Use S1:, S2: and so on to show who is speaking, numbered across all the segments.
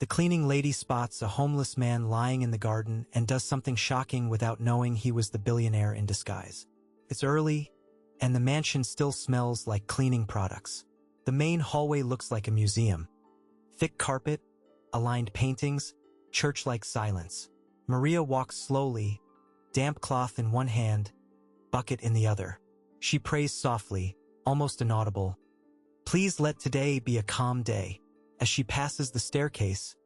S1: The cleaning lady spots a homeless man lying in the garden and does something shocking without knowing he was the billionaire in disguise. It's early, and the mansion still smells like cleaning products. The main hallway looks like a museum. Thick carpet, aligned paintings, church-like silence. Maria walks slowly, damp cloth in one hand, bucket in the other. She prays softly, almost inaudible. Please let today be a calm day. As she passes the staircase,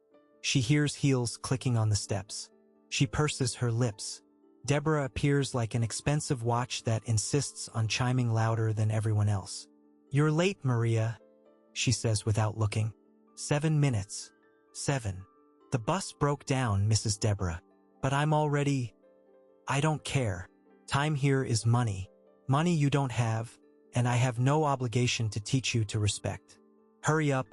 S1: she hears heels clicking on the steps. She purses her lips. Deborah appears like an expensive watch that insists on chiming louder than everyone else. You're late, Maria, she says without looking. 7 minutes. 7. The bus broke down, Mrs. Deborah. But I'm already... I don't care. Time here is money. Money you don't have, and I have no obligation to teach you to respect. Hurry up.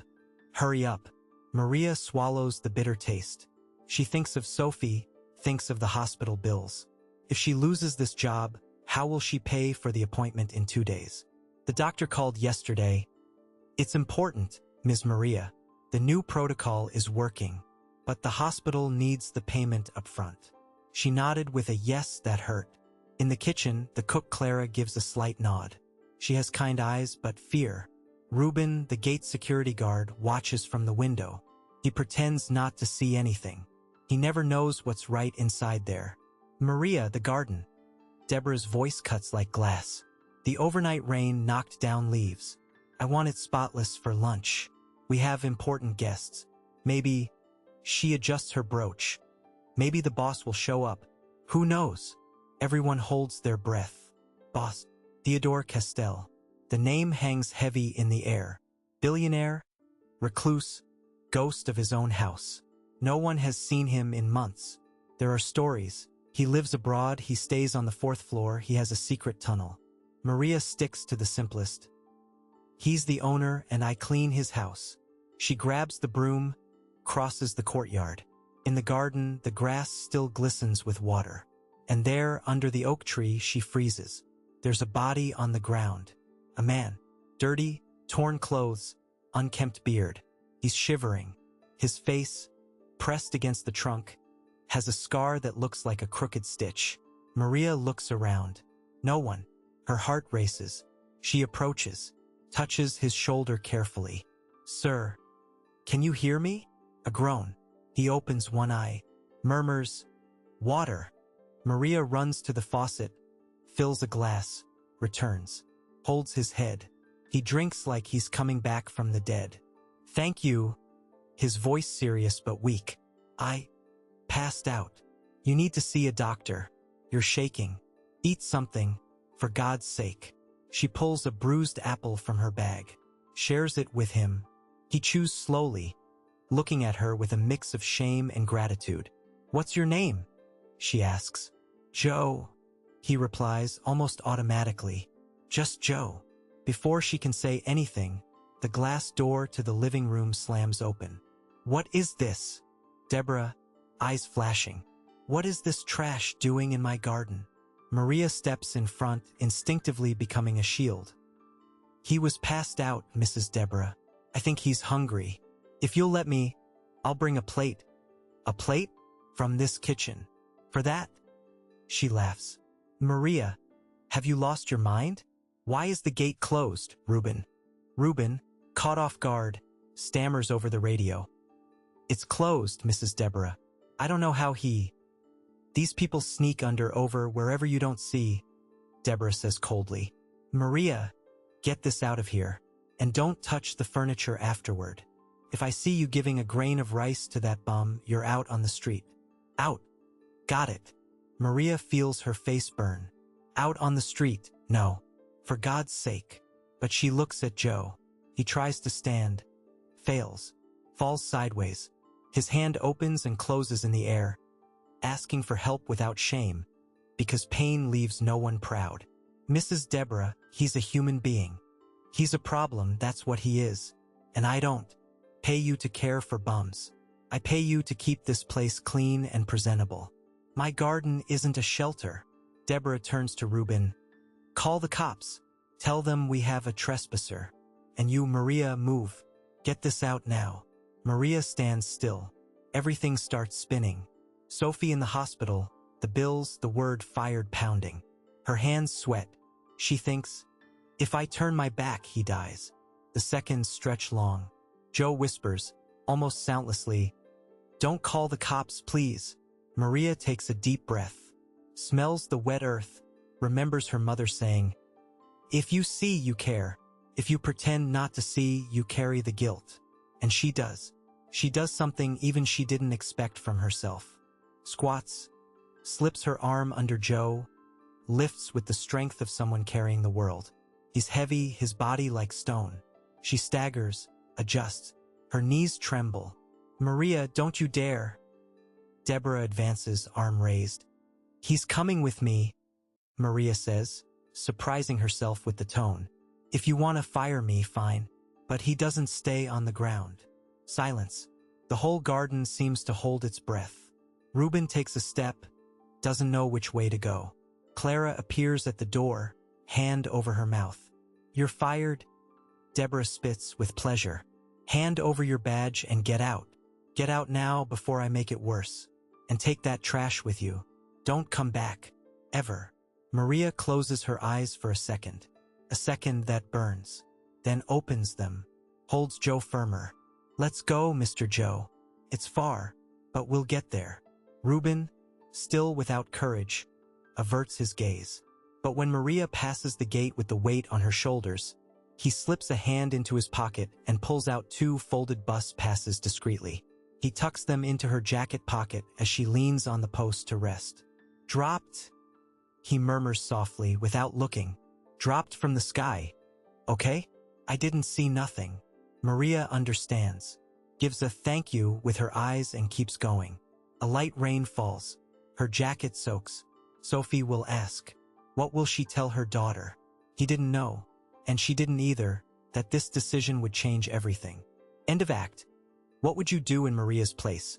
S1: Hurry up. Maria swallows the bitter taste. She thinks of Sophie, thinks of the hospital bills. If she loses this job, how will she pay for the appointment in 2 days? The doctor called yesterday. It's important, Ms. Maria. The new protocol is working, but the hospital needs the payment up front. She nodded with a yes that hurt. In the kitchen, the cook Clara gives a slight nod. She has kind eyes, but fear. Reuben, the gate security guard, watches from the window. He pretends not to see anything. He never knows what's right inside there. Maria, the garden. Deborah's voice cuts like glass. The overnight rain knocked down leaves. I want it spotless for lunch. We have important guests. Maybe... She adjusts her brooch. Maybe the boss will show up. Who knows? Everyone holds their breath. Boss. Theodore Castell. The name hangs heavy in the air. Billionaire, recluse, ghost of his own house. No one has seen him in months. There are stories. He lives abroad, he stays on the 4th floor, he has a secret tunnel. Maria sticks to the simplest. He's the owner and I clean his house. She grabs the broom, crosses the courtyard. In the garden, the grass still glistens with water. And there, under the oak tree, she freezes. There's a body on the ground. A man. Dirty, torn clothes, unkempt beard. He's shivering. His face, pressed against the trunk, has a scar that looks like a crooked stitch. Maria looks around. No one. Her heart races. She approaches, touches his shoulder carefully. Sir, can you hear me? A groan. He opens one eye, murmurs, water. Maria runs to the faucet, fills a glass, returns, holds his head. He drinks like he's coming back from the dead. Thank you. His voice serious but weak. I passed out. You need to see a doctor. You're shaking. Eat something, for God's sake. She pulls a bruised apple from her bag, shares it with him. He chews slowly, looking at her with a mix of shame and gratitude. What's your name? She asks. Joe, he replies almost automatically. Just Joe. Before she can say anything, the glass door to the living room slams open. What is this? Deborah, eyes flashing. What is this trash doing in my garden? Maria steps in front, instinctively becoming a shield. He was passed out, Mrs. Deborah. I think he's hungry. If you'll let me, I'll bring a plate. A plate? From this kitchen. For that? She laughs. Maria, have you lost your mind? Why is the gate closed, Reuben? Reuben, caught off guard, stammers over the radio. It's closed, Mrs. Deborah. I don't know how he... These people sneak over wherever you don't see, Deborah says coldly. Maria, get this out of here. And don't touch the furniture afterward. If I see you giving a grain of rice to that bum, you're out on the street. Out. Got it. Maria feels her face burn. Out on the street, no. For God's sake. But she looks at Joe. He tries to stand. Fails. Falls sideways. His hand opens and closes in the air, asking for help without shame, because pain leaves no one proud. Mrs. Deborah, he's a human being. He's a problem, that's what he is. And I don't pay you to care for bums. I pay you to keep this place clean and presentable. My garden isn't a shelter. Deborah turns to Reuben. Call the cops. Tell them we have a trespasser. And you, Maria, move. Get this out now. Maria stands still. Everything starts spinning. Sophie in the hospital, the bills, the word fired pounding. Her hands sweat. She thinks, if I turn my back, he dies. The seconds stretch long. Joe whispers, almost soundlessly, don't call the cops, please. Maria takes a deep breath, smells the wet earth, remembers her mother saying, if you see, you care. If you pretend not to see, you carry the guilt. And she does. She does something even she didn't expect from herself. Squats, slips her arm under Joe, lifts with the strength of someone carrying the world. He's heavy, his body like stone. She staggers, adjusts. Her knees tremble. Maria, don't you dare. Deborah advances, arm raised. He's coming with me, Maria says, surprising herself with the tone. If you want to fire me, fine. But he doesn't stay on the ground. Silence. The whole garden seems to hold its breath. Reuben takes a step, doesn't know which way to go. Clara appears at the door, hand over her mouth. You're fired? Deborah spits with pleasure. Hand over your badge and get out. Get out now before I make it worse. And take that trash with you. Don't come back. Ever. Maria closes her eyes for a second that burns. Then opens them. Holds Joe firmer. Let's go, Mr. Joe. It's far, but we'll get there. Reuben, still without courage, averts his gaze. But when Maria passes the gate with the weight on her shoulders, he slips a hand into his pocket and pulls out 2 folded bus passes discreetly. He tucks them into her jacket pocket as she leans on the post to rest. Dropped, he murmurs softly without looking. Dropped from the sky. Okay? I didn't see nothing. Maria understands. Gives a thank you with her eyes and keeps going. A light rain falls. Her jacket soaks. Sophie will ask, what will she tell her daughter? He didn't know, and she didn't either, that this decision would change everything. End of act. What would you do in Maria's place?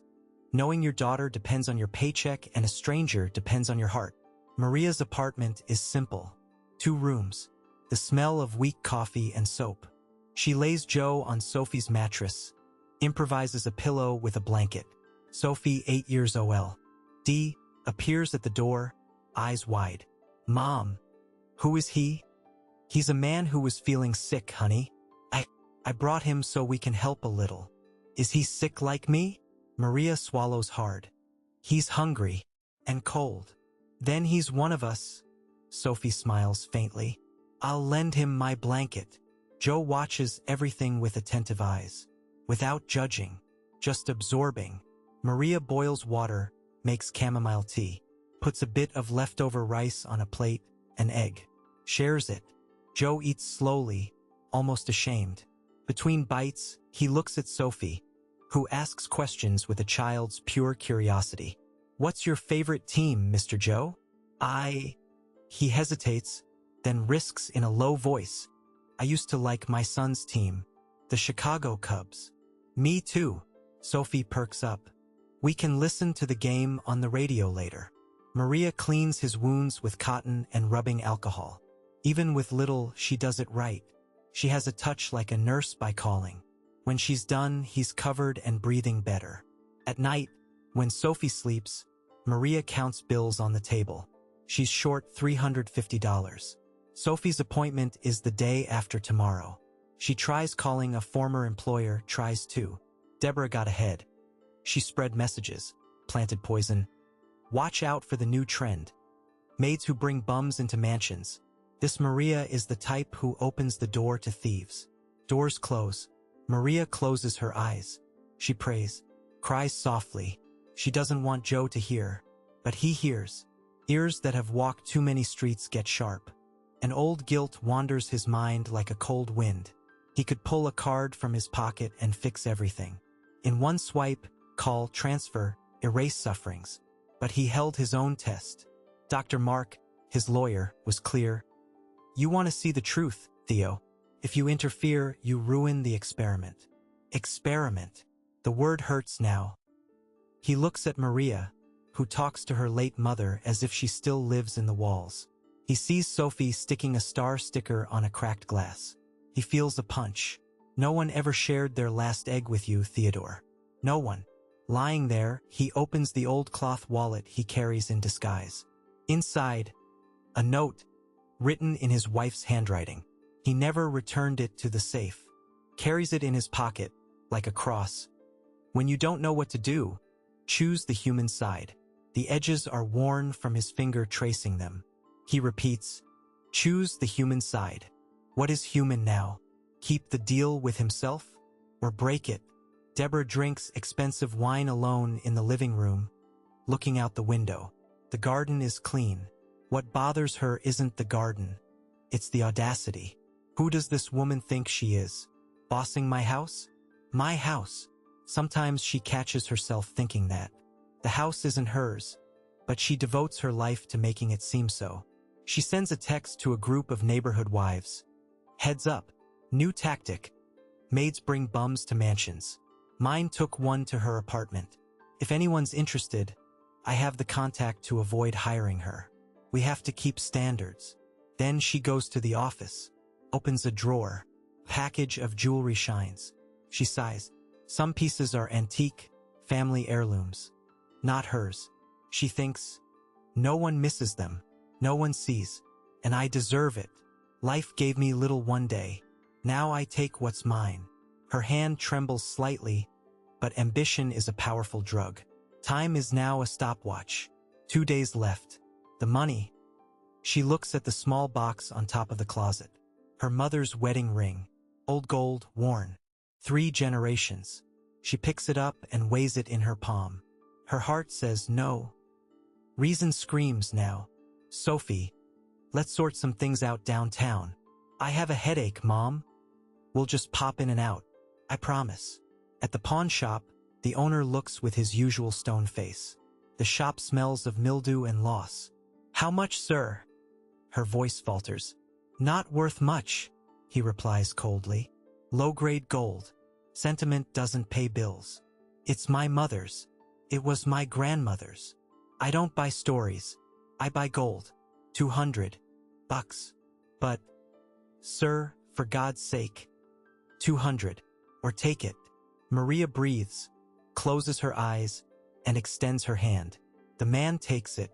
S1: Knowing your daughter depends on your paycheck and a stranger depends on your heart. Maria's apartment is simple. 2 rooms. The smell of weak coffee and soap. She lays Joe on Sophie's mattress, improvises a pillow with a blanket. Sophie, 8 years old, appears at the door, eyes wide. Mom, who is he? He's a man who was feeling sick, honey. I brought him so we can help a little. Is he sick like me? Maria swallows hard. He's hungry and cold. Then he's one of us. Sophie smiles faintly. I'll lend him my blanket. Joe watches everything with attentive eyes, without judging, just absorbing. Maria boils water, makes chamomile tea, puts a bit of leftover rice on a plate, an egg, shares it. Joe eats slowly, almost ashamed. Between bites, he looks at Sophie, who asks questions with a child's pure curiosity. What's your favorite team, Mr. Joe? He hesitates, then risks in a low voice. I used to like my son's team, the Chicago Cubs. Me too. Sophie perks up. We can listen to the game on the radio later. Maria cleans his wounds with cotton and rubbing alcohol. Even with little, she does it right. She has a touch like a nurse by calling. When she's done, he's covered and breathing better. At night, when Sophie sleeps, Maria counts bills on the table. She's short $350. Sophie's appointment is the day after tomorrow. She tries calling a former employer, tries to. Deborah got ahead. She spread messages, planted poison. Watch out for the new trend. Maids who bring bums into mansions. This Maria is the type who opens the door to thieves. Doors close. Maria closes her eyes. She prays, cries softly. She doesn't want Joe to hear, but he hears. Ears that have walked too many streets get sharp. An old guilt wanders his mind like a cold wind. He could pull a card from his pocket and fix everything. In one swipe, call, transfer, erase sufferings. But he held his own test. Dr. Mark, his lawyer, was clear. You want to see the truth, Theo. If you interfere, you ruin the experiment. Experiment. The word hurts now. He looks at Maria, who talks to her late mother as if she still lives in the walls. He sees Sophie sticking a star sticker on a cracked glass. He feels a punch. No one ever shared their last egg with you, Theodore. No one. Lying there, he opens the old cloth wallet he carries in disguise. Inside, a note, written in his wife's handwriting. He never returned it to the safe. Carries it in his pocket, like a cross. When you don't know what to do, choose the human side. The edges are worn from his finger tracing them. He repeats, choose the human side. What is human now? Keep the deal with himself? Or break it? Deborah drinks expensive wine alone in the living room, looking out the window. The garden is clean. What bothers her isn't the garden. It's the audacity. Who does this woman think she is? Bossing my house? My house. Sometimes she catches herself thinking that. The house isn't hers, but she devotes her life to making it seem so. She sends a text to a group of neighborhood wives. Heads up. New tactic. Maids bring bums to mansions. Mine took one to her apartment. If anyone's interested, I have the contact to avoid hiring her. We have to keep standards. Then she goes to the office, opens a drawer. Package of jewelry shines. She sighs. Some pieces are antique, family heirlooms. Not hers. She thinks, no one misses them. No one sees. And I deserve it. Life gave me little one day. Now I take what's mine. Her hand trembles slightly, but ambition is a powerful drug. Time is now a stopwatch. 2 days left. The money. She looks at the small box on top of the closet. Her mother's wedding ring. Old gold, worn. 3 generations. She picks it up and weighs it in her palm. Her heart says no. Reason screams now. Sophie, let's sort some things out downtown. I have a headache, Mom. We'll just pop in and out. I promise. At the pawn shop, the owner looks with his usual stone face. The shop smells of mildew and loss. How much, sir? Her voice falters. Not worth much, he replies coldly. Low-grade gold. Sentiment doesn't pay bills. It's my mother's. It was my grandmother's. I don't buy stories. I buy gold. $200. But, sir, for God's sake. 200. Or take it. Maria breathes, closes her eyes, and extends her hand. The man takes it,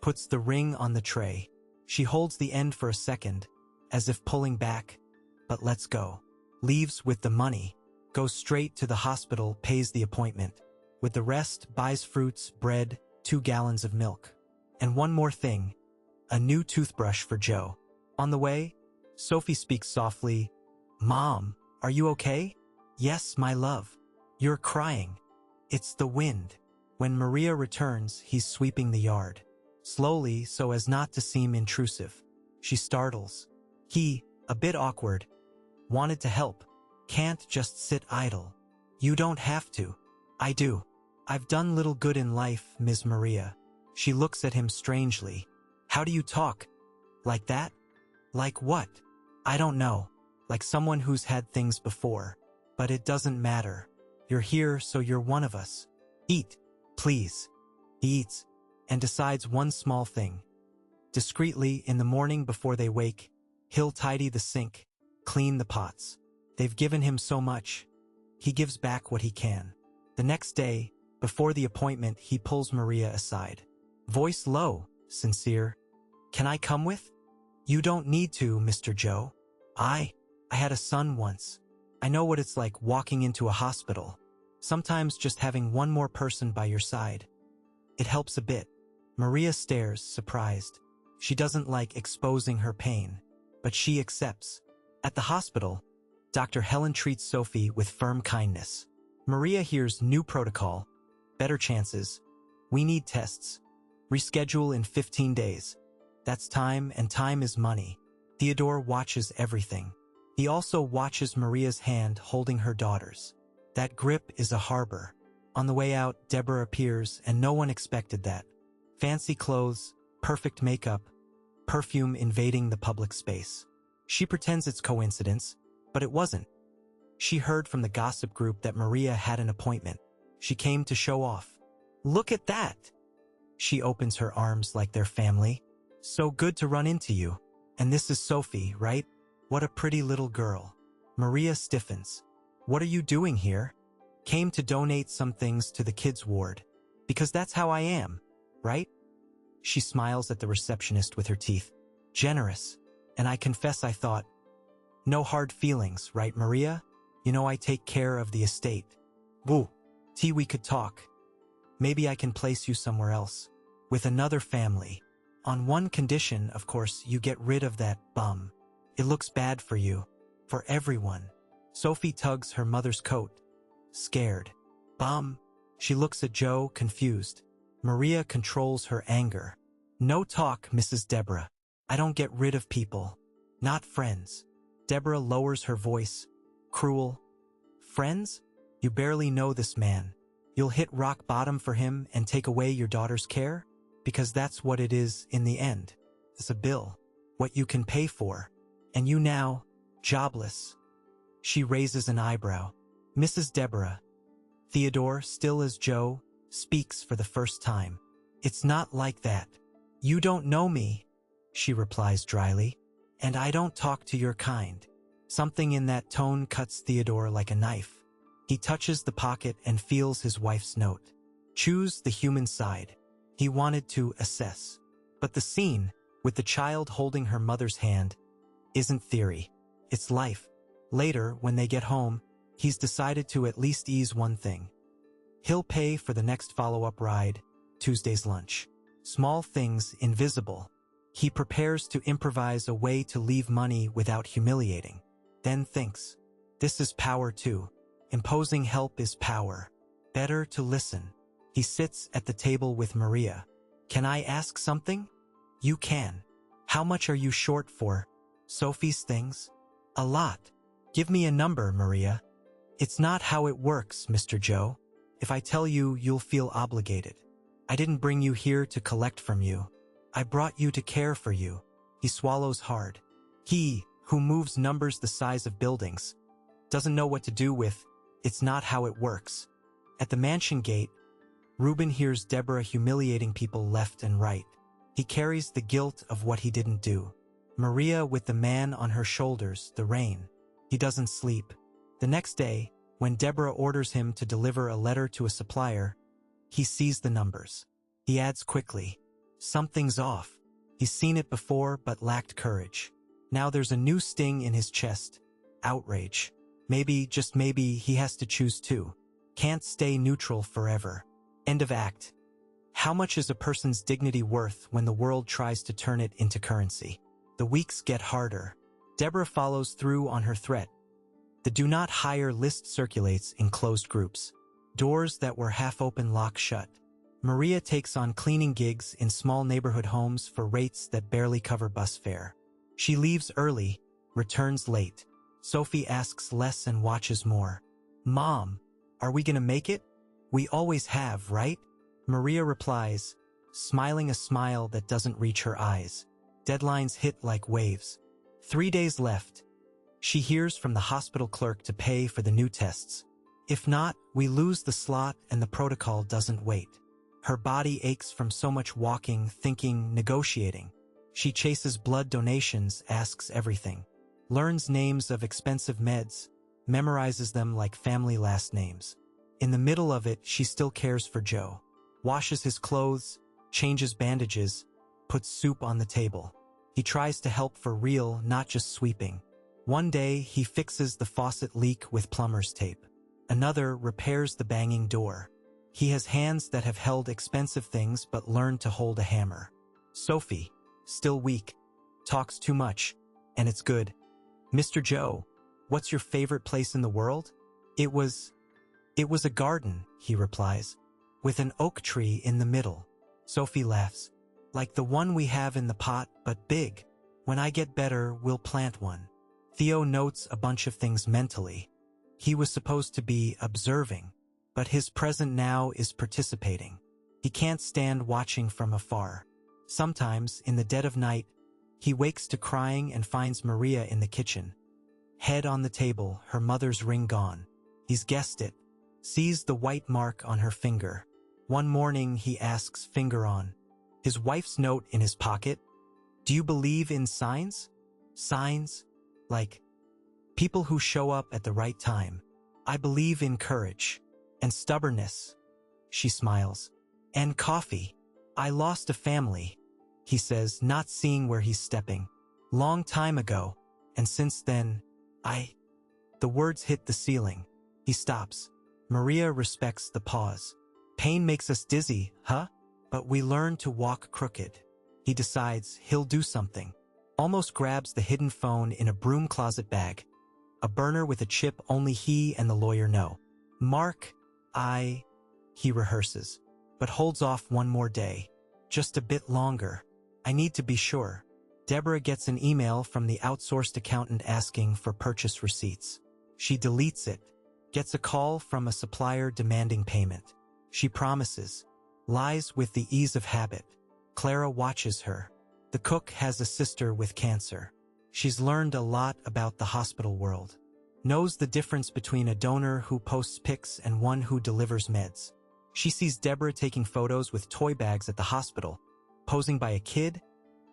S1: puts the ring on the tray. She holds the end for a second, as if pulling back, but lets go. Leaves with the money, goes straight to the hospital, pays the appointment. With the rest, buys fruits, bread, 2 gallons of milk. And one more thing, a new toothbrush for Joe. On the way, Sophie speaks softly, Mom, are you okay? Yes, my love. You're crying. It's the wind. When Maria returns, he's sweeping the yard. Slowly, so as not to seem intrusive. She startles. He, a bit awkward, wanted to help. Can't just sit idle. You don't have to. I do. I've done little good in life, Ms. Maria. She looks at him strangely. How do you talk? Like that? Like what? I don't know. Like someone who's had things before. But it doesn't matter. You're here, so you're one of us. Eat, please. He eats, and decides one small thing. Discreetly, in the morning before they wake, he'll tidy the sink, clean the pots. They've given him so much. He gives back what he can. The next day, before the appointment, he pulls Maria aside. Voice low, sincere. Can I come with? You don't need to, Mr. Joe. I had a son once. I know what it's like walking into a hospital. Sometimes just having one more person by your side. It helps a bit. Maria stares, surprised. She doesn't like exposing her pain, but she accepts. At the hospital, Dr. Helen treats Sophie with firm kindness. Maria hears new protocol, better chances. We need tests. Reschedule in 15 days. That's time, and time is money. Theodore watches everything. He also watches Maria's hand holding her daughter's. That grip is a harbor. On the way out, Deborah appears, and no one expected that. Fancy clothes, perfect makeup, perfume invading the public space. She pretends it's coincidence, but it wasn't. She heard from the gossip group that Maria had an appointment. She came to show off. Look at that! She opens her arms like they're family. So good to run into you. And this is Sophie, right? What a pretty little girl. Maria stiffens. What are you doing here? Came to donate some things to the kids' ward. Because that's how I am, right? She smiles at the receptionist with her teeth. Generous. And I confess I thought, no hard feelings, right, Maria? You know I take care of the estate. Woo. T, we could talk. Maybe I can place you somewhere else. With another family. On one condition, of course, you get rid of that bum. It looks bad for you. For everyone. Sophie tugs her mother's coat. Scared. Bum. She looks at Joe, confused. Maria controls her anger. No talk, Mrs. Deborah. I don't get rid of people. Not friends. Deborah lowers her voice. Cruel. Friends? You barely know this man. You'll hit rock bottom for him and take away your daughter's care? Because that's what it is in the end. It's a bill. What you can pay for. And you now, jobless. She raises an eyebrow. Mrs. Deborah. Theodore, still as Joe, speaks for the first time. It's not like that. You don't know me, she replies dryly. And I don't talk to your kind. Something in that tone cuts Theodore like a knife. He touches the pocket and feels his wife's note. Choose the human side. He wanted to assess. But the scene, with the child holding her mother's hand, isn't theory. It's life. Later, when they get home, he's decided to at least ease one thing. He'll pay for the next follow-up ride, Tuesday's lunch. Small things invisible. He prepares to improvise a way to leave money without humiliating. Then thinks, this is power too. Imposing help is power. Better to listen. He sits at the table with Maria. Can I ask something? You can. How much are you short for? Sophie's things? A lot. Give me a number, Maria. It's not how it works, Mr. Joe. If I tell you, you'll feel obligated. I didn't bring you here to collect from you. I brought you to care for you. He swallows hard. He, who moves numbers the size of buildings, doesn't know what to do with, it's not how it works. At the mansion gate, Reuben hears Deborah humiliating people left and right. He carries the guilt of what he didn't do. Maria with the man on her shoulders, the rain. He doesn't sleep. The next day, when Deborah orders him to deliver a letter to a supplier, he sees the numbers. He adds quickly, something's off. He's seen it before but lacked courage. Now there's a new sting in his chest. Outrage. Maybe, just maybe, he has to choose too. Can't stay neutral forever. End of act. How much is a person's dignity worth when the world tries to turn it into currency? The weeks get harder. Deborah follows through on her threat. The do not hire list circulates in closed groups. Doors that were half open lock shut. Maria takes on cleaning gigs in small neighborhood homes for rates that barely cover bus fare. She leaves early, returns late. Sophie asks less and watches more. Mom, are we gonna make it? We always have, right? Maria replies, smiling a smile that doesn't reach her eyes. Deadlines hit like waves. 3 days left. She hears from the hospital clerk to pay for the new tests. If not, we lose the slot and the protocol doesn't wait. Her body aches from so much walking, thinking, negotiating. She chases blood donations, asks everything. Learns names of expensive meds, memorizes them like family last names. In the middle of it, she still cares for Joe. Washes his clothes, changes bandages, puts soup on the table. He tries to help for real, not just sweeping. One day, he fixes the faucet leak with plumber's tape. Another repairs the banging door. He has hands that have held expensive things but learned to hold a hammer. Sophie, still weak, talks too much, and it's good. Mr. Joe, what's your favorite place in the world? It was a garden, he replies, with an oak tree in the middle. Sophie laughs. Like the one we have in the pot, but big. When I get better, we'll plant one. Theo notes a bunch of things mentally. He was supposed to be observing, but his present now is participating. He can't stand watching from afar. Sometimes, in the dead of night, he wakes to crying and finds Maria in the kitchen. Head on the table, her mother's ring gone. He's guessed it. Sees the white mark on her finger. One morning, he asks finger on. His wife's note in his pocket. Do you believe in signs? Signs? Like People who show up at the right time. I believe in courage. And stubbornness. She smiles. And coffee. I lost a family, he says, not seeing where he's stepping. Long time ago. And since then, The words hit the ceiling. He stops. Maria respects the pause. Pain makes us dizzy, huh? But we learn to walk crooked. He decides he'll do something. Almost grabs the hidden phone in a broom closet bag. A burner with a chip only he and the lawyer know. Mark, he rehearses, but holds off one more day. Just a bit longer. I need to be sure. Deborah gets an email from the outsourced accountant asking for purchase receipts. She deletes it. Gets a call from a supplier demanding payment. She promises. Lies with the ease of habit. Clara watches her. The cook has a sister with cancer. She's learned a lot about the hospital world. Knows the difference between a donor who posts pics and one who delivers meds. She sees Deborah taking photos with toy bags at the hospital, posing by a kid,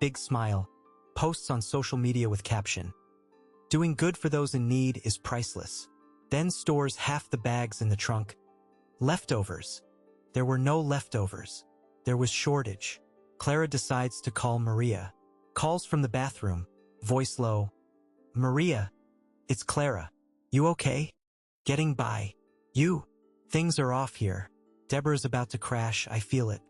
S1: big smile, posts on social media with caption. Doing good for those in need is priceless. Then stores half the bags in the trunk. Leftovers. There were no leftovers. There was shortage. Clara decides to call Maria. Calls from the bathroom, voice low. Maria, it's Clara. You okay? Getting by. You? Things are off here. Deborah's about to crash, I feel it.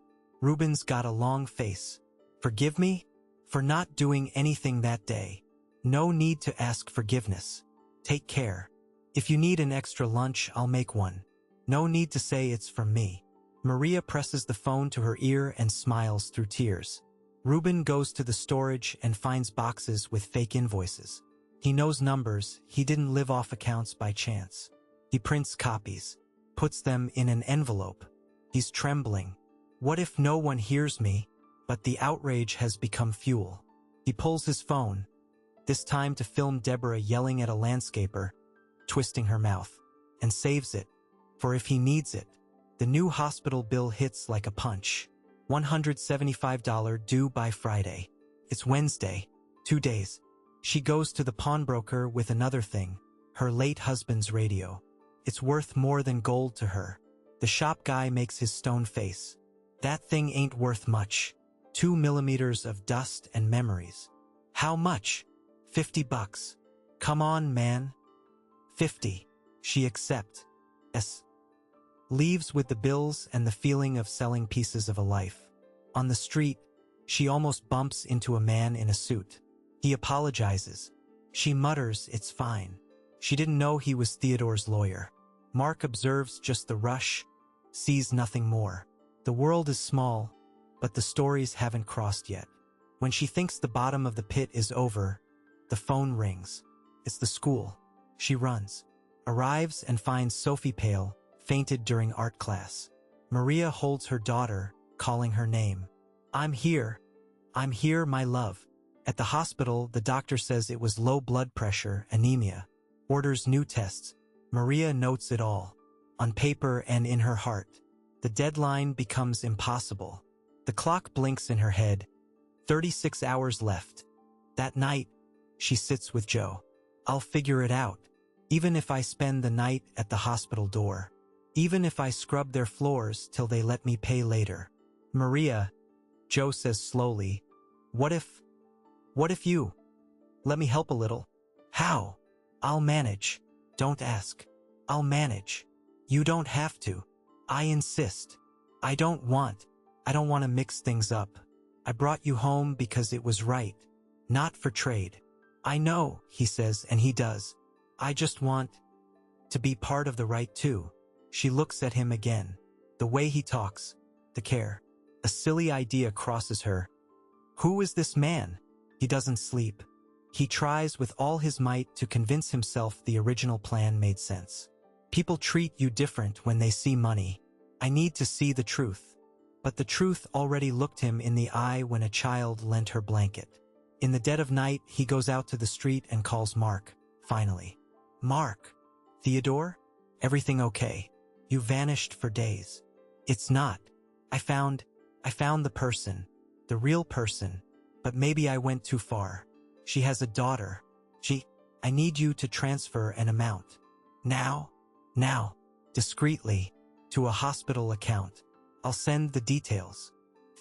S1: Ruben's got a long face. Forgive me? For not doing anything that day. No need to ask forgiveness. Take care. If you need an extra lunch, I'll make one. No need to say it's from me. Maria presses the phone to her ear and smiles through tears. Ruben goes to the storage and finds boxes with fake invoices. He knows numbers, he didn't live off accounts by chance. He prints copies, puts them in an envelope. He's trembling. What if no one hears me? But the outrage has become fuel. He pulls his phone, this time to film Deborah yelling at a landscaper, twisting her mouth, and saves it, for if he needs it. The new hospital bill hits like a punch. $175 due by Friday. It's Wednesday. 2 days. She goes to the pawnbroker with another thing, her late husband's radio. It's worth more than gold to her. The shop guy makes his stone face. That thing ain't worth much. 2 millimeters of dust and memories. How much? $50. Come on, man. 50. She accepts. Leaves with the bills and the feeling of selling pieces of a life. On the street, she almost bumps into a man in a suit. He apologizes. She mutters, it's fine. She didn't know he was Theodore's lawyer. Mark observes just the rush, sees nothing more. The world is small, but the stories haven't crossed yet. When she thinks the bottom of the pit is over, the phone rings. It's the school. She runs. Arrives and finds Sophie pale, fainted during art class. Maria holds her daughter, calling her name. I'm here, my love. At the hospital, the doctor says it was low blood pressure, anemia. Orders new tests. Maria notes it all, on paper and in her heart. The deadline becomes impossible. The clock blinks in her head. 36 hours left. That night, she sits with Joe. I'll figure it out, even if I spend the night at the hospital door. Even if I scrub their floors till they let me pay later. Maria, Joe says slowly, what if you? Let me help a little. How? I'll manage. Don't ask. I'll manage. You don't have to. I insist. I don't want to mix things up. I brought you home because it was right, not for trade. I know, he says, and he does. I just want to be part of the right too. She looks at him again. The way he talks, the care. A silly idea crosses her. Who is this man? He doesn't sleep. He tries with all his might to convince himself the original plan made sense. People treat you different when they see money. I need to see the truth. But the truth already looked him in the eye when a child lent her blanket. In the dead of night, he goes out to the street and calls Mark, finally. Mark. Theodore? Everything okay? You vanished for days. It's not. I found the person, the real person, but maybe I went too far. She has a daughter. I need you to transfer an amount. Now, discreetly, to a hospital account. I'll send the details.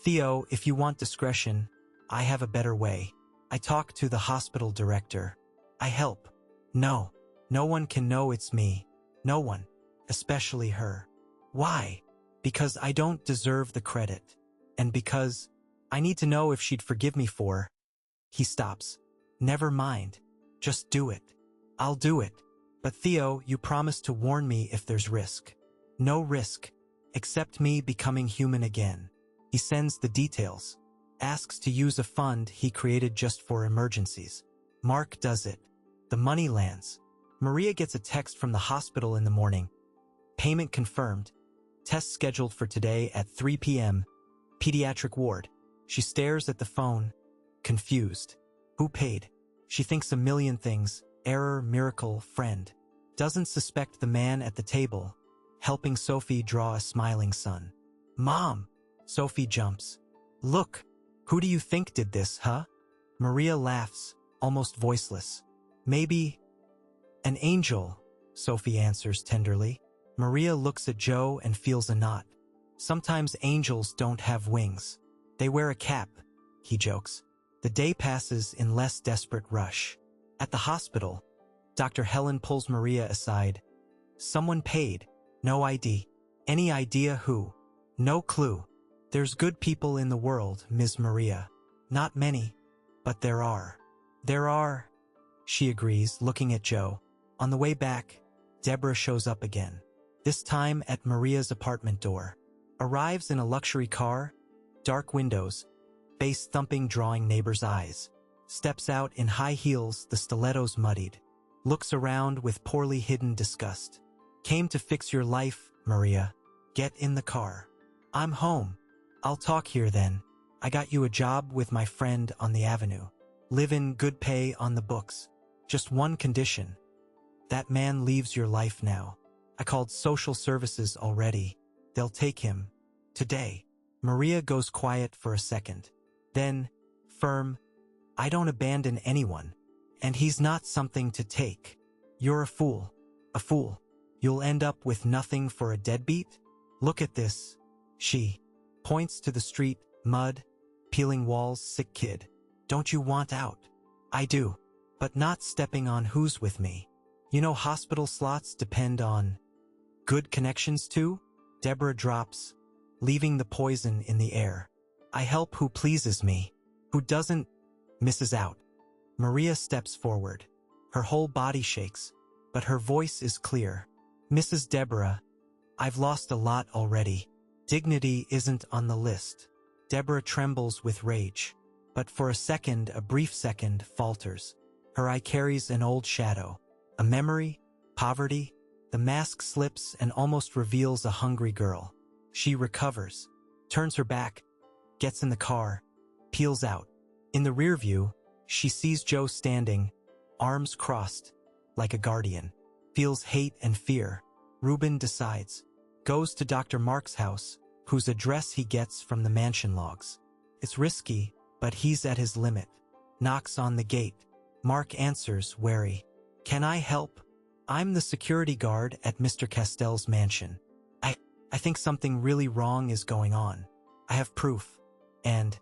S1: Theo, if you want discretion, I have a better way. I talk to the hospital director. I help. No one can know it's me. No one, especially her. Why? Because I don't deserve the credit. And because I need to know if she'd forgive me for. He stops. Never mind. Just do it. I'll do it. But Theo, you promised to warn me if there's risk. No risk, except me becoming human again. He sends the details. Asks to use a fund he created just for emergencies. Mark does it. The money lands. Maria gets a text from the hospital in the morning. Payment confirmed. Test scheduled for today at 3 p.m. Pediatric ward. She stares at the phone, confused. Who paid? She thinks a million things. Error, miracle, friend. Doesn't suspect the man at the table, helping Sophie draw a smiling son. Mom! Sophie jumps. Look, who do you think did this, huh? Maria laughs, almost voiceless. Maybe an angel, Sophie answers tenderly. Maria looks at Joe and feels a knot. Sometimes angels don't have wings. They wear a cap, he jokes. The day passes in less desperate rush. At the hospital, Dr. Helen pulls Maria aside. Someone paid. No ID. Any idea who? No clue. There's good people in the world, Ms. Maria. Not many, but there are. There are, she agrees, looking at Joe. On the way back, Deborah shows up again. This time at Maria's apartment door. Arrives in a luxury car, dark windows, bass-thumping drawing neighbors' eyes. Steps out in high heels, the stilettos muddied. Looks around with poorly hidden disgust. Came to fix your life, Maria. Get in the car. I'm home. I'll talk here then. I got you a job with my friend on the avenue. Live in good pay on the books. Just one condition. That man leaves your life now. I called social services already. They'll take him. Today. Maria goes quiet for a second. Then, firm, I don't abandon anyone. And he's not something to take. You're a fool. A fool. You'll end up with nothing for a deadbeat? Look at this. She points to the street, mud, peeling walls, sick kid. Don't you want out? I do. But not stepping on who's with me. You know hospital slots depend on good connections too? Deborah drops, leaving the poison in the air. I help who pleases me. Who doesn't misses out. Maria steps forward. Her whole body shakes, but her voice is clear. Mrs. Deborah, I've lost a lot already. Dignity isn't on the list. Deborah trembles with rage, but for a brief second, falters. Her eye carries an old shadow. A memory, poverty. The mask slips and almost reveals a hungry girl. She recovers, turns her back, gets in the car, peels out. In the rear view, she sees Joe standing, arms crossed, like a guardian. Feels hate and fear. Ruben decides. Goes to Dr. Mark's house, whose address he gets from the mansion logs. It's risky, but he's at his limit. Knocks on the gate. Mark answers, wary. Can I help? I'm the security guard at Mr. Castell's mansion. I think something really wrong is going on. I have proof. And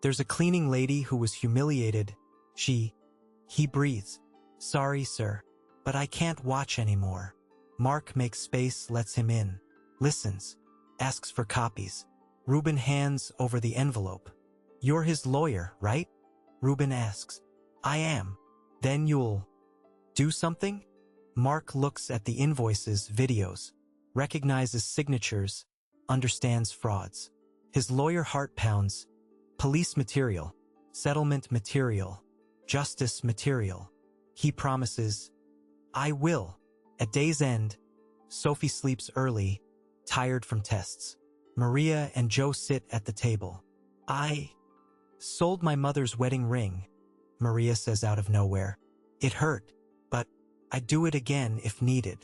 S1: there's a cleaning lady who was humiliated. He breathes. Sorry, sir, but I can't watch anymore. Mark makes space, lets him in. Listens. Asks for copies. Ruben hands over the envelope. You're his lawyer, right? Ruben asks. I am. Then you'll do something? Mark looks at the invoices, videos, recognizes signatures, understands frauds. His lawyer heart pounds. Police material, settlement material, justice material. He promises, I will. At day's end, Sophie sleeps early, tired from tests. Maria and Joe sit at the table. I sold my mother's wedding ring, Maria says out of nowhere. It hurt, but I'd do it again if needed.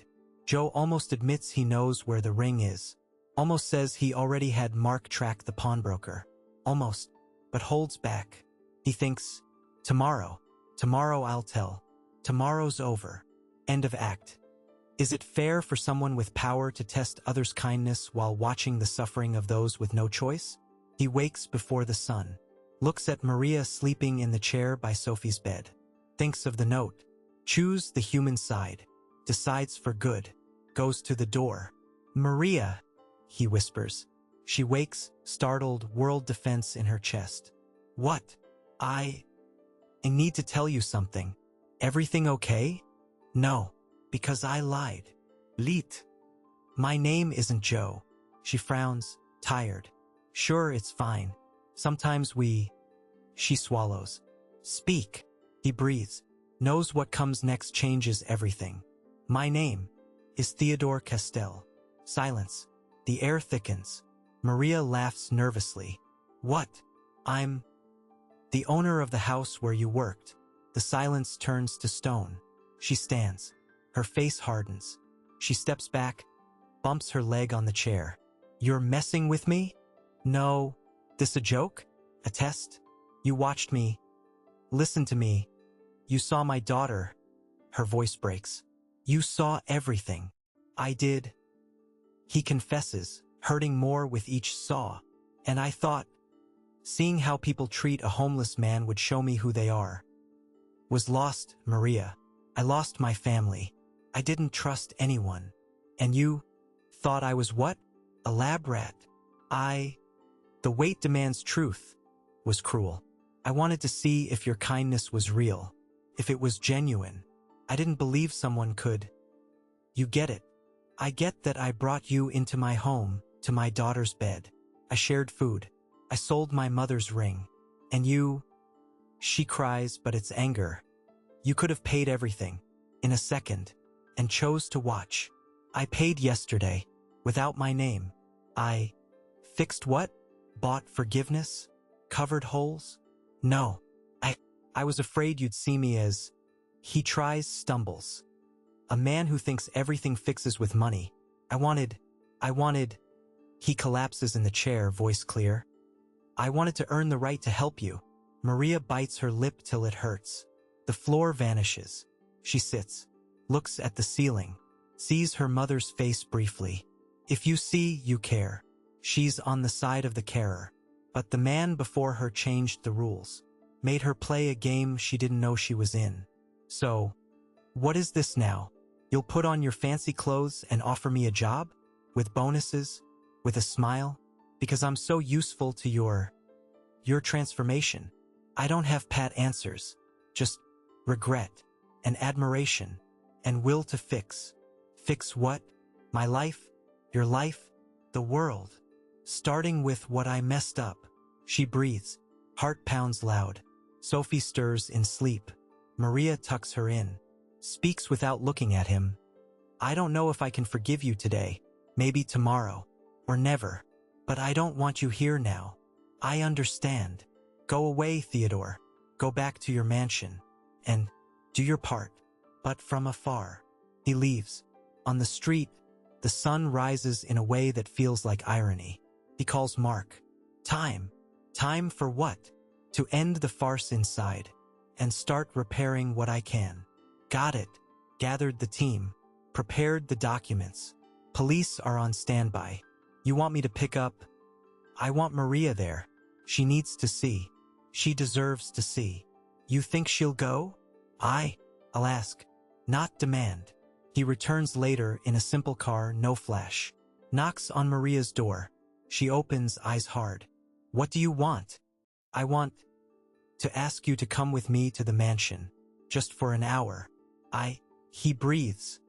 S1: Joe almost admits he knows where the ring is. Almost says he already had Mark track the pawnbroker. Almost, but holds back. He thinks, tomorrow I'll tell. Tomorrow's over. End of act. Is it fair for someone with power to test others' kindness while watching the suffering of those with no choice? He wakes before the sun, looks at Maria sleeping in the chair by Sophie's bed, thinks of the note, choose the human side, decides for good, goes to the door. Maria, he whispers. She wakes, startled, world defense in her chest. What? I need to tell you something. Everything okay? No, because I lied. Leet. My name isn't Joe. She frowns, tired. Sure, it's fine. Sometimes She swallows. Speak. He breathes. Knows what comes next changes everything. My name is Theodore Castell. Silence. The air thickens. Maria laughs nervously. What? I'm the owner of the house where you worked. The silence turns to stone. She stands. Her face hardens. She steps back, bumps her leg on the chair. You're messing with me? No. This a joke? A test? You watched me. Listen to me. You saw my daughter. Her voice breaks. You saw everything. I did. He confesses, hurting more with each saw. And I thought, seeing how people treat a homeless man would show me who they are. Was lost, Maria. I lost my family. I didn't trust anyone. And you thought I was what? A lab rat. The weight demands truth, was cruel. I wanted to see if your kindness was real, if it was genuine. I didn't believe someone could. You get it. I get that I brought you into my home, to my daughter's bed. I shared food. I sold my mother's ring. And you... She cries, but it's anger. You could have paid everything, in a second, and chose to watch. I paid yesterday, without my name. I fixed what? Bought forgiveness? Covered holes? No. I was afraid you'd see me as... He tries, stumbles. A man who thinks everything fixes with money. I wanted... He collapses in the chair, voice clear. I wanted to earn the right to help you. Maria bites her lip till it hurts. The floor vanishes. She sits, looks at the ceiling, sees her mother's face briefly. If you see, you care. She's on the side of the carer. But the man before her changed the rules, made her play a game she didn't know she was in. So, what is this now? You'll put on your fancy clothes and offer me a job? With bonuses? With a smile? Because I'm so useful to your transformation. I don't have pat answers. Just regret, and admiration, and will to fix. Fix what? My life? Your life? The world? Starting with what I messed up. She breathes. Heart pounds loud. Sophie stirs in sleep. Maria tucks her in. Speaks without looking at him. I don't know if I can forgive you today. Maybe tomorrow. Or never. But I don't want you here now. I understand. Go away, Theodore. Go back to your mansion. And do your part. But from afar. He leaves. On the street, the sun rises in a way that feels like irony. He calls Mark. Time. Time for what? To end the farce inside. And start repairing what I can. Got it. Gathered the team. Prepared the documents. Police are on standby. You want me to pick up? I want Maria there. She needs to see. She deserves to see. You think she'll go? I'll ask. Not demand. He returns later in a simple car, no flash. Knocks on Maria's door. She opens, eyes hard. What do you want? I want to ask you to come with me to the mansion. Just for an hour. He breathes.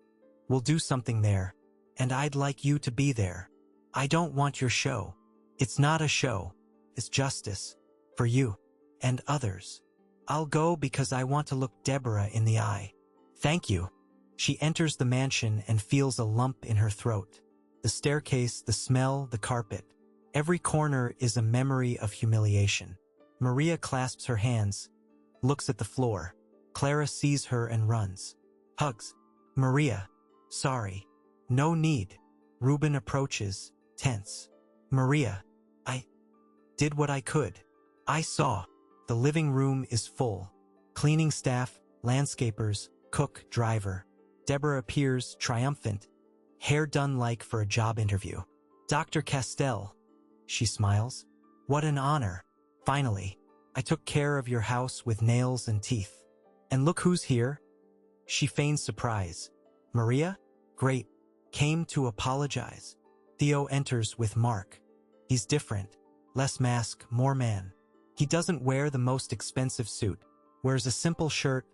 S1: We'll do something there. And I'd like you to be there. I don't want your show. It's not a show. It's justice. For you. And others. I'll go because I want to look Deborah in the eye. Thank you. She enters the mansion and feels a lump in her throat. The staircase, the smell, the carpet. Every corner is a memory of humiliation. Maria clasps her hands, looks at the floor. Clara sees her and runs. Hugs. Maria. Sorry. No need. Reuben approaches, tense. Maria. I did what I could. I saw. The living room is full. Cleaning staff, landscapers, cook, driver. Deborah appears, triumphant, hair done like for a job interview. Dr. Castell. She smiles. What an honor. Finally, I took care of your house with nails and teeth. And look who's here. She feigns surprise. Maria? Great. Came to apologize. Theo enters with Mark. He's different. Less mask, more man. He doesn't wear the most expensive suit. Wears a simple shirt,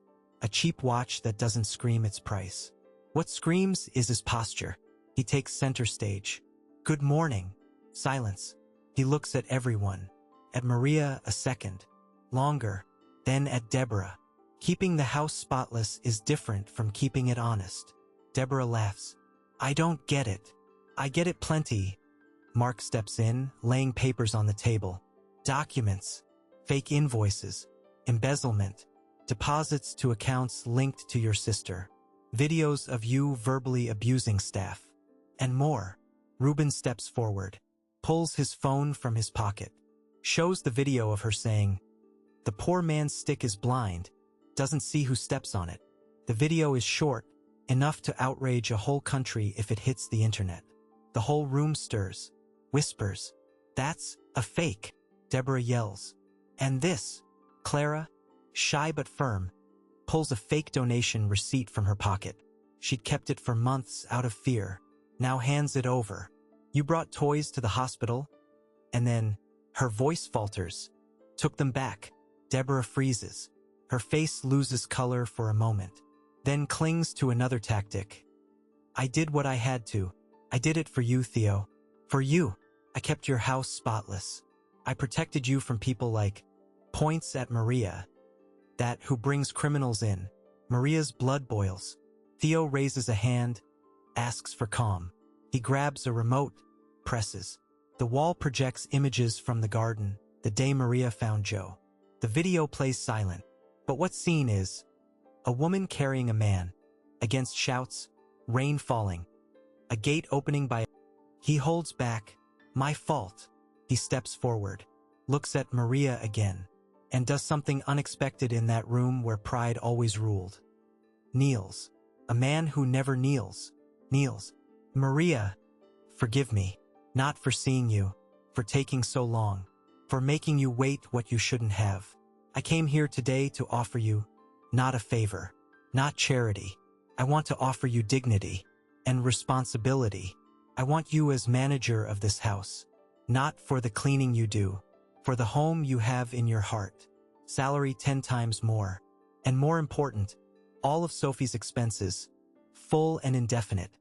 S1: a cheap watch that doesn't scream its price. What screams is his posture. He takes center stage. Good morning. Silence. He looks at everyone. At Maria a second. Longer. Then at Deborah. Keeping the house spotless is different from keeping it honest. Deborah laughs. I don't get it. I get it plenty. Mark steps in, laying papers on the table. Documents. Fake invoices. Embezzlement. Deposits to accounts linked to your sister. Videos of you verbally abusing staff. And more. Ruben steps forward. Pulls his phone from his pocket. Shows the video of her saying, "The poor man's stick is blind. Doesn't see who steps on it." The video is short, enough to outrage a whole country if it hits the internet. The whole room stirs. Whispers. That's a fake. Deborah yells. And this. Clara, shy but firm, pulls a fake donation receipt from her pocket. She'd kept it for months out of fear. Now hands it over. You brought toys to the hospital? And then, her voice falters. Took them back. Deborah freezes. Her face loses color for a moment. Then clings to another tactic. I did what I had to. I did it for you, Theo. For you. I kept your house spotless. I protected you from people like... Points at Maria. That who brings criminals in. Maria's blood boils. Theo raises a hand, asks for calm. He grabs a remote, presses. The wall projects images from the garden, the day Maria found Joe. The video plays silent, but what's seen is a woman carrying a man, against shouts, rain falling, a gate opening by... He holds back. My fault. He steps forward, looks at Maria again, and does something unexpected in that room where pride always ruled. Kneels. A man who never kneels. Kneels. Maria, forgive me, not for seeing you, for taking so long, for making you wait what you shouldn't have. I came here today to offer you, not a favor, not charity. I want to offer you dignity and responsibility. I want you as manager of this house, not for the cleaning you do, for the home you have in your heart. Salary 10 times more. And more important, all of Sophie's expenses, full and indefinite,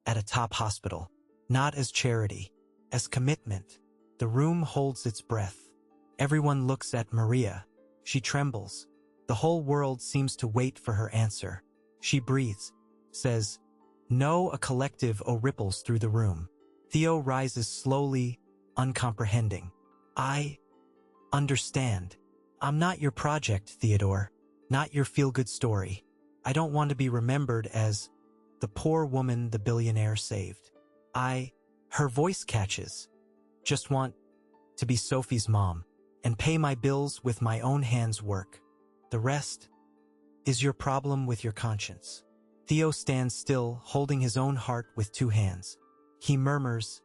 S1: at a top hospital. Not as charity, as commitment. The room holds its breath. Everyone looks at Maria. She trembles. The whole world seems to wait for her answer. She breathes, says, "No," a collective O ripples through the room. Theo rises slowly, uncomprehending. I understand. I'm not your project, Theodore. Not your feel-good story. I don't want to be remembered as the poor woman the billionaire saved. Her voice catches. Just want to be Sophie's mom and pay my bills with my own hands' work. The rest is your problem with your conscience. Theo stands still, holding his own heart with two hands. He murmurs,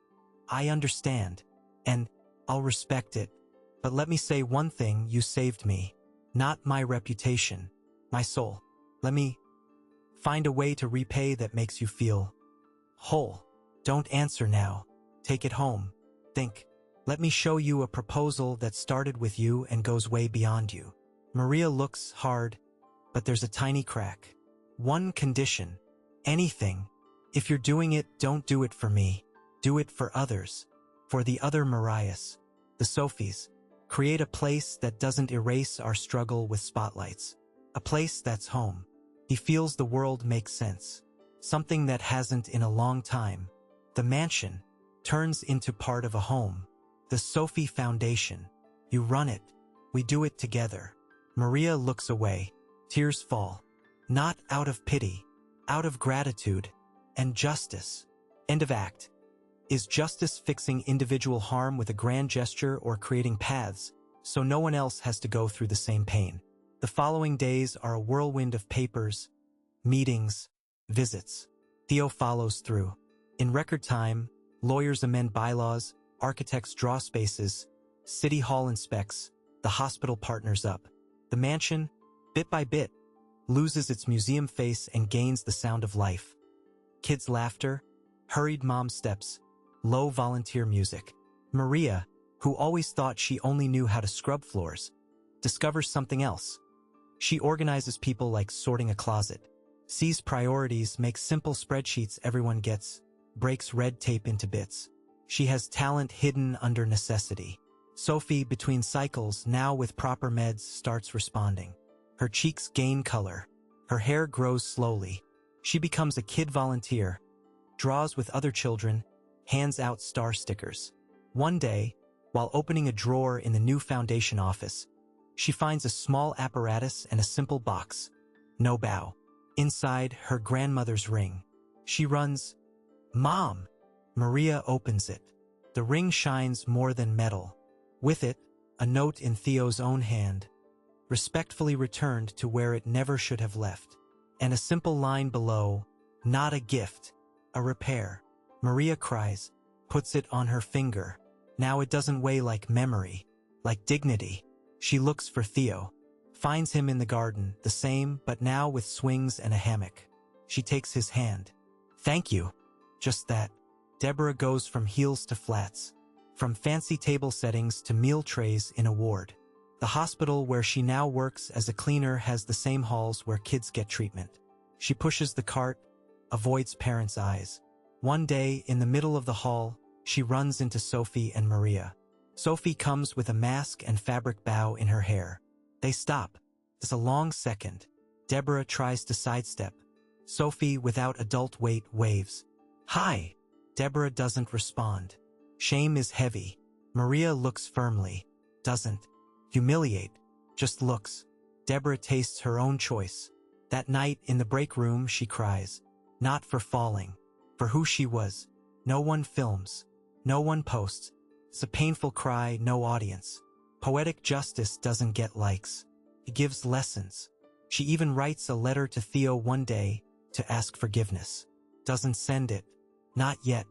S1: I understand, and I'll respect it. But let me say one thing, you saved me. Not my reputation, my soul. Let me find a way to repay that makes you feel whole. Don't answer now. Take it home. Think. Let me show you a proposal that started with you and goes way beyond you. Maria looks hard, but there's a tiny crack. One condition. Anything. If you're doing it, don't do it for me. Do it for others. For the other Mariahs. The Sophies. Create a place that doesn't erase our struggle with spotlights. A place that's home. He feels the world makes sense. Something that hasn't in a long time. The mansion turns into part of a home. The Sophie Foundation. You run it. We do it together. Maria looks away. Tears fall. Not out of pity. Out of gratitude. And justice. End of act. Is justice fixing individual harm with a grand gesture or creating paths so no one else has to go through the same pain? The following days are a whirlwind of papers, meetings, visits. Theo follows through. In record time, lawyers amend bylaws, architects draw spaces, City Hall inspects, the hospital partners up. The mansion, bit by bit, loses its museum face and gains the sound of life. Kids' laughter, hurried mom steps, low volunteer music. Maria, who always thought she only knew how to scrub floors, discovers something else. She organizes people like sorting a closet, sees priorities, makes simple spreadsheets everyone gets, breaks red tape into bits. She has talent hidden under necessity. Sophie, between cycles, now with proper meds, starts responding. Her cheeks gain color. Her hair grows slowly. She becomes a kid volunteer, draws with other children, hands out star stickers. One day, while opening a drawer in the new foundation office, she finds a small apparatus and a simple box. No bow. Inside, her grandmother's ring. She runs, "Mom!" Maria opens it. The ring shines more than metal. With it, a note in Theo's own hand, respectfully returned to where it never should have left. And a simple line below, "Not a gift, a repair." Maria cries, puts it on her finger. Now it doesn't weigh like memory, like dignity. She looks for Theo, finds him in the garden, the same, but now with swings and a hammock. She takes his hand. "Thank you." Just that. Deborah goes from heels to flats, from fancy table settings to meal trays in a ward. The hospital where she now works as a cleaner has the same halls where kids get treatment. She pushes the cart, avoids parents' eyes. One day, in the middle of the hall, she runs into Sophie and Maria. Sophie comes with a mask and fabric bow in her hair. They stop. There's a long second. Deborah tries to sidestep. Sophie, without adult weight, waves. "Hi." Deborah doesn't respond. Shame is heavy. Maria looks firmly. Doesn't humiliate. Just looks. Deborah tastes her own choice. That night in the break room she cries. Not for falling. For who she was. No one films. No one posts. It's a painful cry, no audience. Poetic justice doesn't get likes. It gives lessons. She even writes a letter to Theo one day to ask forgiveness. Doesn't send it. Not yet.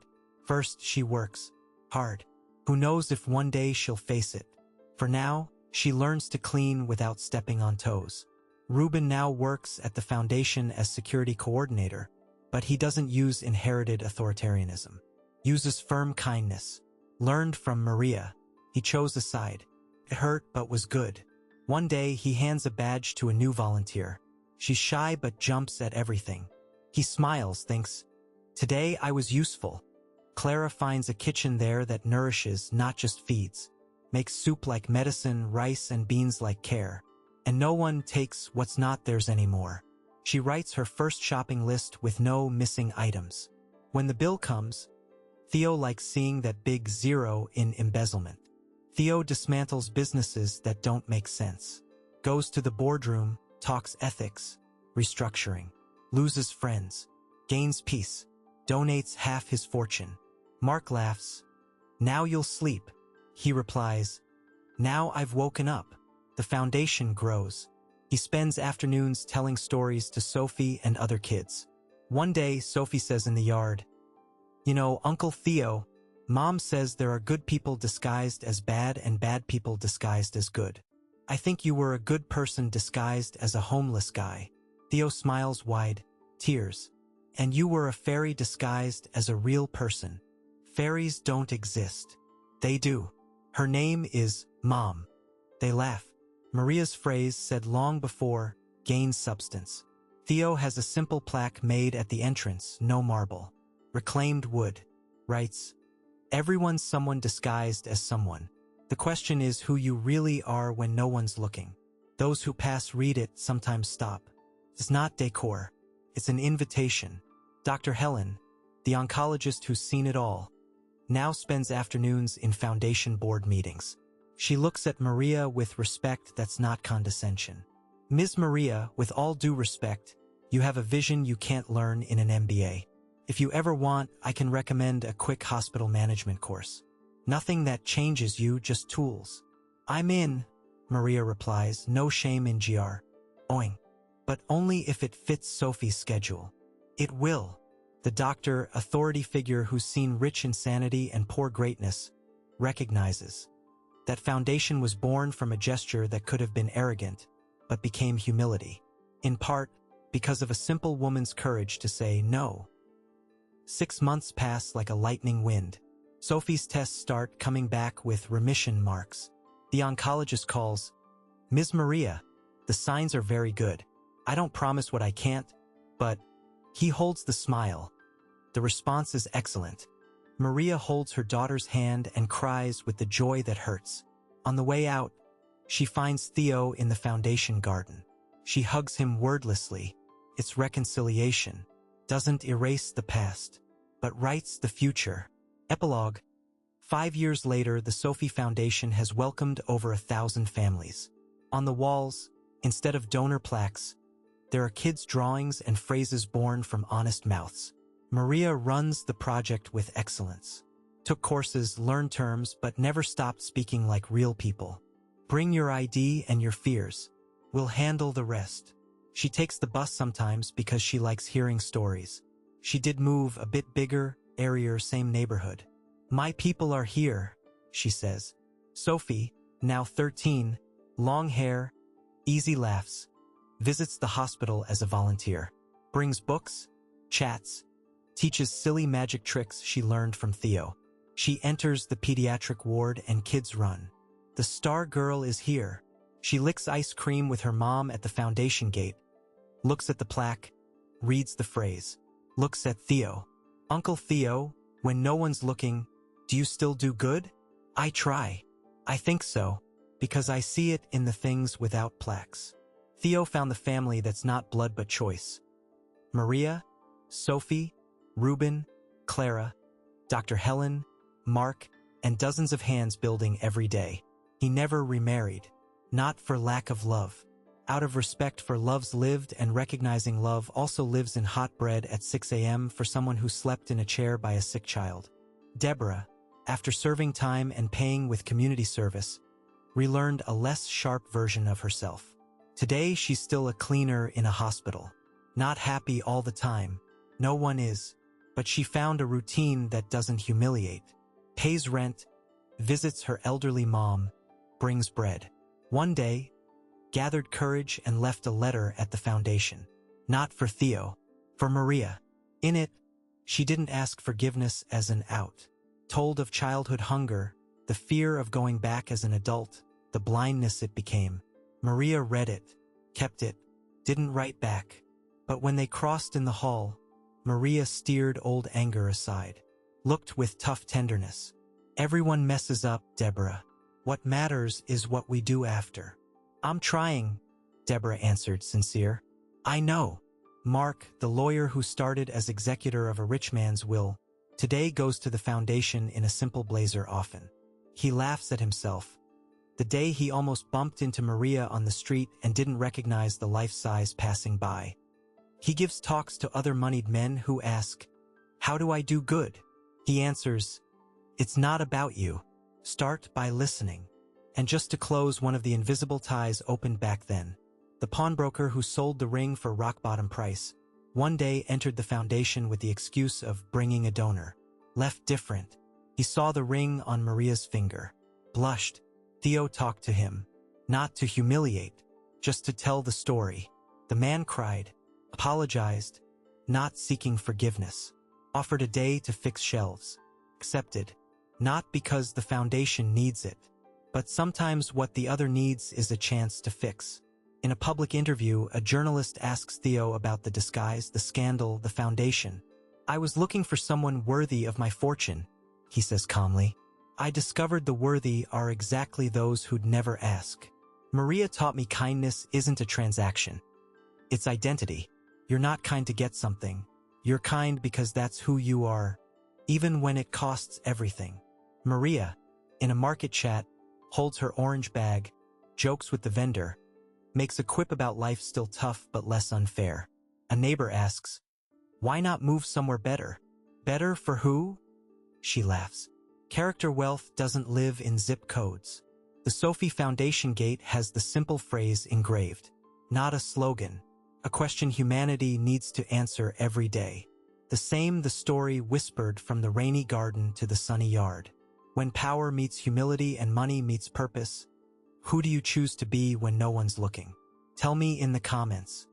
S1: First she works. Hard. Who knows if one day she'll face it. For now, she learns to clean without stepping on toes. Ruben now works at the foundation as security coordinator, but he doesn't use inherited authoritarianism. Uses firm kindness. Learned from Maria. He chose a side. It hurt but was good. One day he hands a badge to a new volunteer. She's shy but jumps at everything. He smiles, thinks, "Today I was useful." Clara finds a kitchen there that nourishes, not just feeds. Makes soup like medicine, rice and beans like care. And no one takes what's not theirs anymore. She writes her first shopping list with no missing items. When the bill comes, Theo likes seeing that big zero in embezzlement. Theo dismantles businesses that don't make sense. Goes to the boardroom, talks ethics, restructuring. Loses friends. Gains peace. Donates half his fortune. Mark laughs. "Now you'll sleep." He replies, "Now I've woken up." The foundation grows. He spends afternoons telling stories to Sophie and other kids. One day, Sophie says in the yard, "You know, Uncle Theo, Mom says there are good people disguised as bad and bad people disguised as good. I think you were a good person disguised as a homeless guy." Theo smiles wide, tears. "And you were a fairy disguised as a real person. Fairies don't exist." "They do. Her name is Mom." They laugh. Maria's phrase, said long before, gains substance. Theo has a simple plaque made at the entrance, no marble. Reclaimed wood. Writes, "Everyone's someone disguised as someone. The question is who you really are when no one's looking." Those who pass read it, sometimes stop. It's not decor. It's an invitation. Dr. Helen, the oncologist who's seen it all, now spends afternoons in foundation board meetings. She looks at Maria with respect that's not condescension. "Ms. Maria, with all due respect, you have a vision you can't learn in an MBA. If you ever want, I can recommend a quick hospital management course. Nothing that changes you, just tools." "I'm in," Maria replies, no shame in GR. "Oing." but only if it fits Sophie's schedule. It will. The doctor, authority figure who's seen rich insanity and poor greatness, recognizes. That foundation was born from a gesture that could have been arrogant, but became humility. In part, because of a simple woman's courage to say no. 6 months pass like a lightning wind. Sophie's tests start coming back with remission marks. The oncologist calls, "Ms. Maria, the signs are very good. I don't promise what I can't, but..." He holds the smile. The response is excellent. Maria holds her daughter's hand and cries with the joy that hurts. On the way out, she finds Theo in the foundation garden. She hugs him wordlessly. It's reconciliation. Doesn't erase the past, but writes the future. Epilogue. 5 years later, the Sophie Foundation has welcomed over 1,000 families. On the walls, instead of donor plaques, there are kids' drawings and phrases born from honest mouths. Maria runs the project with excellence. Took courses, learned terms, but never stopped speaking like real people. Bring your ID and your fears. We'll handle the rest. She takes the bus sometimes because she likes hearing stories. She did move a bit bigger, airier, same neighborhood. My people are here, she says. Sophie, now 13, long hair, easy laughs, visits the hospital as a volunteer. Brings books, chats, teaches silly magic tricks she learned from Theo. She enters the pediatric ward and kids run. The star girl is here. She licks ice cream with her mom at the foundation gate, looks at the plaque, reads the phrase, looks at Theo. Uncle Theo, when no one's looking, do you still do good? I try. I think so, because I see it in the things without plaques. Theo found the family that's not blood but choice. Maria, Sophie, Ruben, Clara, Dr. Helen, Mark, and dozens of hands building every day. He never remarried. Not for lack of love. Out of respect for loves lived and recognizing love also lives in hot bread at 6 a.m. for someone who slept in a chair by a sick child. Deborah, after serving time and paying with community service, relearned a less sharp version of herself. Today she's still a cleaner in a hospital. Not happy all the time. No one is. But she found a routine that doesn't humiliate. Pays rent, visits her elderly mom, brings bread. One day, gathered courage and left a letter at the foundation. Not for Theo, for Maria. In it, she didn't ask forgiveness as an out. Told of childhood hunger, the fear of going back as an adult, the blindness it became. Maria read it, kept it, didn't write back. But when they crossed in the hall, Maria steered old anger aside, looked with tough tenderness. Everyone messes up, Deborah. What matters is what we do after. I'm trying, Deborah answered, sincere. I know. Mark, the lawyer who started as executor of a rich man's will, today goes to the foundation in a simple blazer often. He laughs at himself. The day he almost bumped into Maria on the street and didn't recognize the life-size passing by. He gives talks to other moneyed men who ask, "How do I do good?" He answers, "It's not about you. Start by listening." And just to close, one of the invisible ties opened back then. The pawnbroker who sold the ring for rock-bottom price one day entered the foundation with the excuse of bringing a donor. Left different. He saw the ring on Maria's finger. Blushed. Theo talked to him. Not to humiliate, just to tell the story. The man cried, apologized, not seeking forgiveness. Offered a day to fix shelves. Accepted. Not because the foundation needs it, but sometimes what the other needs is a chance to fix. In a public interview, a journalist asks Theo about the disguise, the scandal, the foundation. I was looking for someone worthy of my fortune, he says calmly. I discovered the worthy are exactly those who'd never ask. Maria taught me kindness isn't a transaction. It's identity. You're not kind to get something. You're kind because that's who you are, even when it costs everything. Maria, in a market chat, holds her orange bag, jokes with the vendor, makes a quip about life still tough but less unfair. A neighbor asks, "Why not move somewhere better?" Better for who? She laughs. Character wealth doesn't live in zip codes. The Sophie Foundation gate has the simple phrase engraved. Not a slogan, A question humanity needs to answer every day. The story whispered from the rainy garden to the sunny yard. When power meets humility and money meets purpose, who do you choose to be when no one's looking? Tell me in the comments.